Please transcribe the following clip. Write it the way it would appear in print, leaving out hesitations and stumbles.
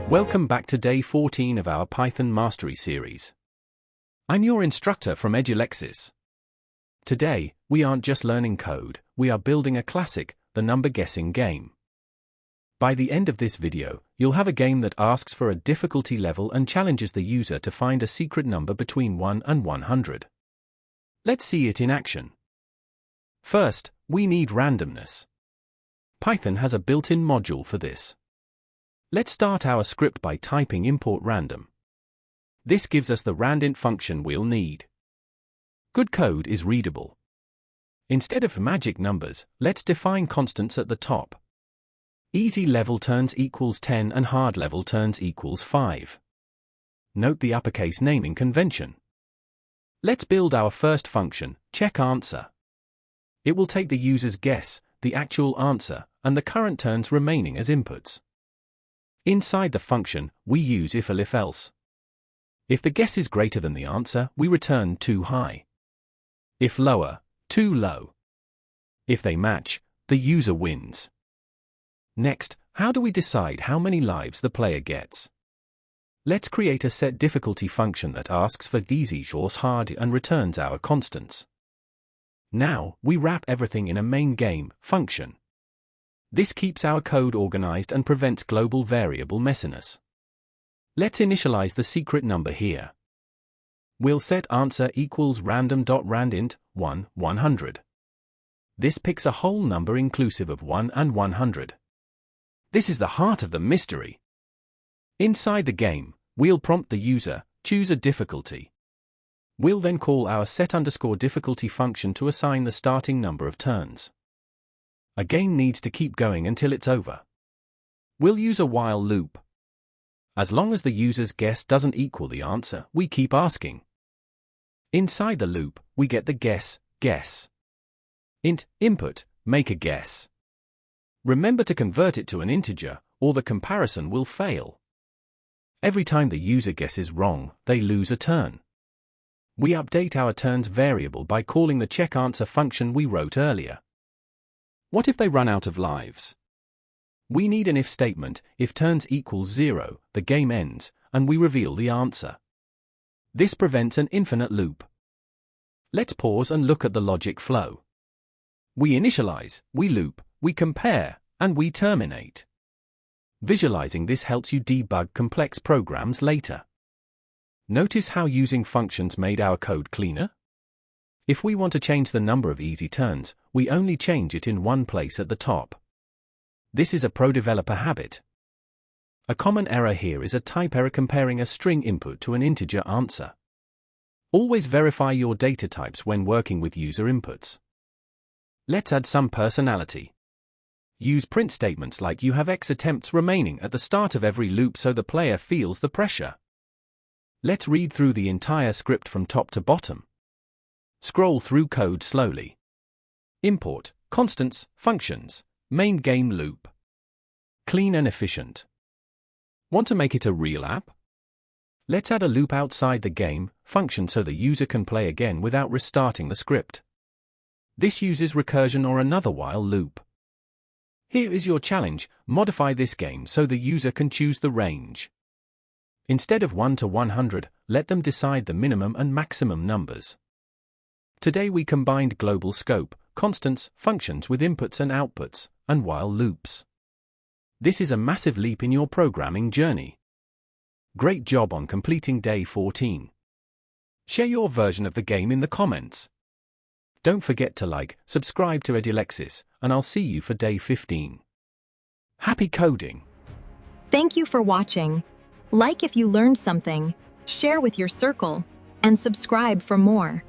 Welcome back to day 14 of our Python Mastery series. I'm your instructor from Edulexis. Today, we aren't just learning code, we are building a classic, the number guessing game. By the end of this video, you'll have a game that asks for a difficulty level and challenges the user to find a secret number between 1 and 100. Let's see it in action. First, we need randomness. Python has a built-in module for this. Let's start our script by typing import random. This gives us the randint function we'll need. Good code is readable. Instead of magic numbers, let's define constants at the top. Easy level turns equals 10 and hard level turns equals 5. Note the uppercase naming convention. Let's build our first function, check answer. It will take the user's guess, the actual answer, and the current turns remaining as inputs. Inside the function, we use if-elif-else. If the guess is greater than the answer, we return too high. If lower, too low. If they match, the user wins. Next, how do we decide how many lives the player gets? Let's create a set difficulty function that asks for easy or hard and returns our constants. Now, we wrap everything in a main game function. This keeps our code organized and prevents global variable messiness. Let's initialize the secret number here. We'll set answer equals random.randint 100. This picks a whole number inclusive of 1 and 100. This is the heart of the mystery. Inside the game, we'll prompt the user, choose a difficulty. We'll then call our set_difficulty function to assign the starting number of turns. A game needs to keep going until it's over. We'll use a while loop. As long as the user's guess doesn't equal the answer, we keep asking. Inside the loop, we get the guess. Int, input, make a guess. Remember to convert it to an integer, or the comparison will fail. Every time the user guesses wrong, they lose a turn. We update our turns variable by calling the checkAnswer function we wrote earlier. What if they run out of lives? We need an if statement. If turns equals 0, the game ends, and we reveal the answer. This prevents an infinite loop. Let's pause and look at the logic flow. We initialize, we loop, we compare, and we terminate. Visualizing this helps you debug complex programs later. Notice how using functions made our code cleaner? If we want to change the number of easy turns, we only change it in one place at the top. This is a pro-developer habit. A common error here is a type error comparing a string input to an integer answer. Always verify your data types when working with user inputs. Let's add some personality. Use print statements like you have X attempts remaining at the start of every loop so the player feels the pressure. Let's read through the entire script from top to bottom. Scroll through code slowly. Import, constants, functions, main game loop. Clean and efficient. Want to make it a real app? Let's add a loop outside the game function so the user can play again without restarting the script. This uses recursion or another while loop. Here is your challenge, modify this game so the user can choose the range. Instead of 1 to 100, let them decide the minimum and maximum numbers. Today we combined global scope, constants, functions with inputs and outputs, and while loops. This is a massive leap in your programming journey. Great job on completing day 14. Share your version of the game in the comments. Don't forget to like, subscribe to Edulexis, and I'll see you for day 15. Happy coding! Thank you for watching. Like if you learned something, share with your circle, and subscribe for more.